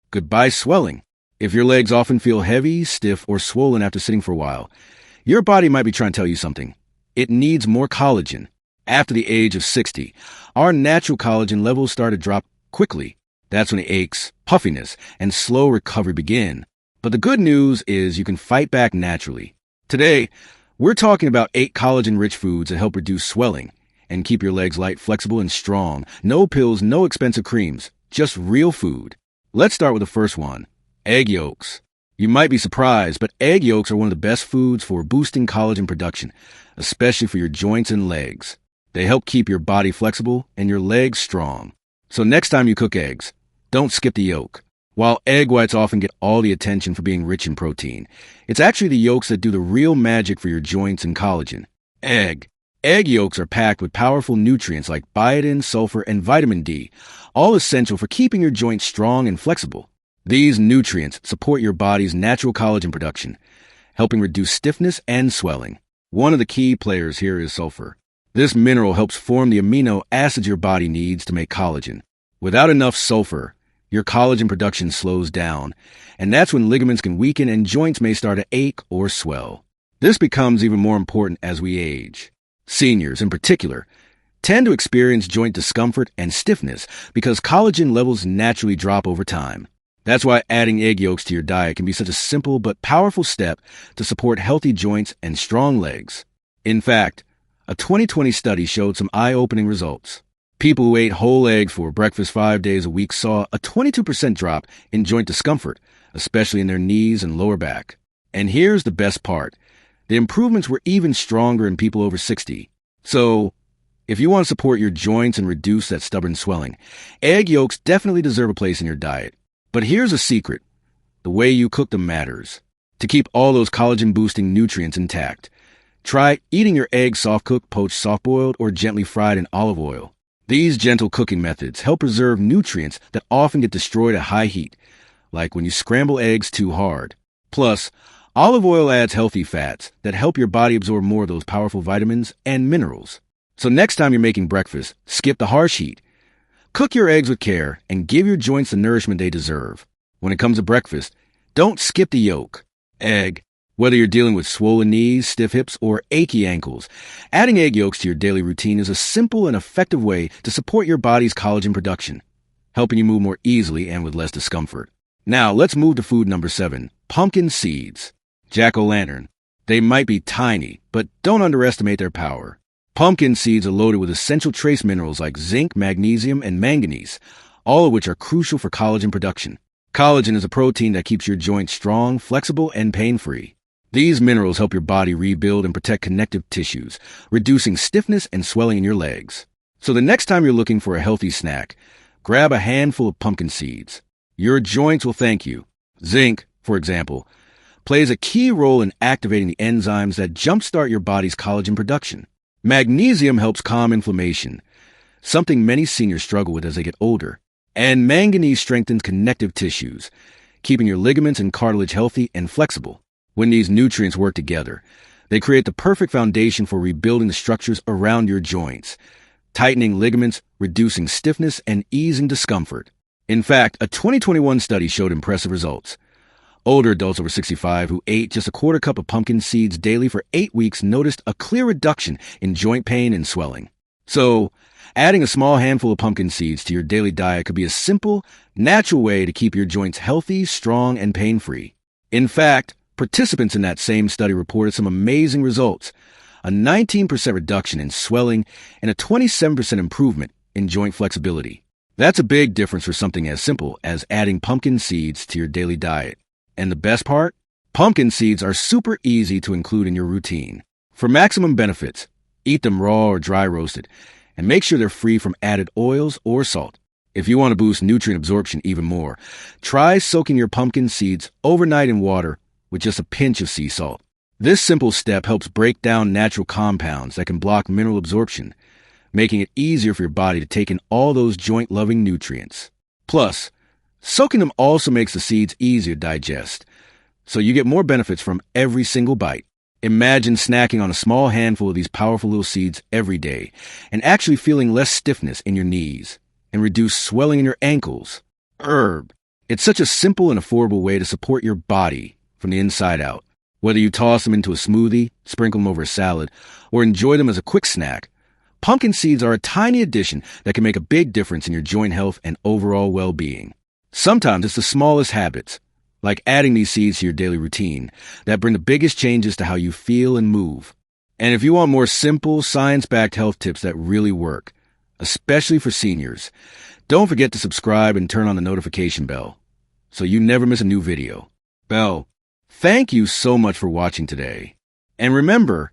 Goodbye swelling. If your legs often feel heavy, stiff, or swollen after sitting for a while, your body might be trying to tell you something. It needs more collagen. After the age of 60, our natural collagen levels start to drop quickly. That's when the aches, puffiness, and slow recovery begin. But the good news is you can fight back naturally. Today, we're talking about 8 collagen-rich foods that help reduce swelling and keep your legs light, flexible, and strong. No pills, no expensive creams, just real food. Let's start with the first one, egg yolks. You might be surprised, but egg yolks are one of the best foods for boosting collagen production, especially for your joints and legs. They help keep your body flexible and your legs strong. So next time you cook eggs, don't skip the yolk. While egg whites often get all the attention for being rich in protein, it's actually the yolks that do the real magic for your joints and collagen. Egg yolks are packed with powerful nutrients like biotin, sulfur, and vitamin D, all essential for keeping your joints strong and flexible. These nutrients support your body's natural collagen production, helping reduce stiffness and swelling. One of the key players here is sulfur. This mineral helps form the amino acids your body needs to make collagen. Without enough sulfur, your collagen production slows down, and that's when ligaments can weaken and joints may start to ache or swell. This becomes even more important as we age. Seniors, in particular, tend to experience joint discomfort and stiffness because collagen levels naturally drop over time. That's why adding egg yolks to your diet can be such a simple but powerful step to support healthy joints and strong legs. In fact, a 2020 study showed some eye-opening results. People who ate whole eggs for breakfast 5 days a week saw a 22% drop in joint discomfort, especially in their knees and lower back. And here's the best part. The improvements were even stronger in people over 60. So, if you want to support your joints and reduce that stubborn swelling, egg yolks definitely deserve a place in your diet. But here's a secret. The way you cook them matters. To keep all those collagen-boosting nutrients intact, try eating your eggs soft-cooked, poached, soft-boiled, or gently fried in olive oil. These gentle cooking methods help preserve nutrients that often get destroyed at high heat, like when you scramble eggs too hard. Plus, olive oil adds healthy fats that help your body absorb more of those powerful vitamins and minerals. So next time you're making breakfast, skip the harsh heat. Cook your eggs with care and give your joints the nourishment they deserve. When it comes to breakfast, don't skip the yolk. Egg. Whether you're dealing with swollen knees, stiff hips, or achy ankles, adding egg yolks to your daily routine is a simple and effective way to support your body's collagen production, helping you move more easily and with less discomfort. Now, let's move to food number 7, pumpkin seeds. Jack-o'-lantern. They might be tiny, but don't underestimate their power. Pumpkin seeds are loaded with essential trace minerals like zinc, magnesium, and manganese, all of which are crucial for collagen production. Collagen is a protein that keeps your joints strong, flexible, and pain-free. These minerals help your body rebuild and protect connective tissues, reducing stiffness and swelling in your legs. So the next time you're looking for a healthy snack, grab a handful of pumpkin seeds. Your joints will thank you. Zinc, for example, plays a key role in activating the enzymes that jumpstart your body's collagen production. Magnesium helps calm inflammation, something many seniors struggle with as they get older. And manganese strengthens connective tissues, keeping your ligaments and cartilage healthy and flexible. When these nutrients work together, they create the perfect foundation for rebuilding the structures around your joints, tightening ligaments, reducing stiffness, and easing discomfort. In fact, a 2021 study showed impressive results. Older adults over 65 who ate just a quarter cup of pumpkin seeds daily for 8 weeks noticed a clear reduction in joint pain and swelling. So, adding a small handful of pumpkin seeds to your daily diet could be a simple, natural way to keep your joints healthy, strong, and pain-free. In fact, participants in that same study reported some amazing results, a 19% reduction in swelling and a 27% improvement in joint flexibility. That's a big difference for something as simple as adding pumpkin seeds to your daily diet. And the best part? Pumpkin seeds are super easy to include in your routine. For maximum benefits, eat them raw or dry roasted, and make sure they're free from added oils or salt. If you want to boost nutrient absorption even more, try soaking your pumpkin seeds overnight in water with just a pinch of sea salt. This simple step helps break down natural compounds that can block mineral absorption, making it easier for your body to take in all those joint-loving nutrients. Plus, soaking them also makes the seeds easier to digest, so you get more benefits from every single bite. Imagine snacking on a small handful of these powerful little seeds every day and actually feeling less stiffness in your knees and reduce swelling in your ankles. It's such a simple and affordable way to support your body from the inside out. Whether you toss them into a smoothie, sprinkle them over a salad, or enjoy them as a quick snack, pumpkin seeds are a tiny addition that can make a big difference in your joint health and overall well-being. Sometimes it's the smallest habits, like adding these seeds to your daily routine, that bring the biggest changes to how you feel and move. And if you want more simple, science-backed health tips that really work, especially for seniors, don't forget to subscribe and turn on the notification bell so you never miss a new video. Bell, thank you so much for watching today. And remember,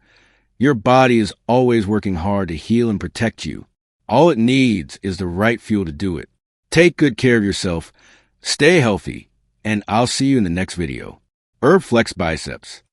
your body is always working hard to heal and protect you. All it needs is the right fuel to do it. Take good care of yourself, stay healthy, and I'll see you in the next video. Herb Flex Biceps.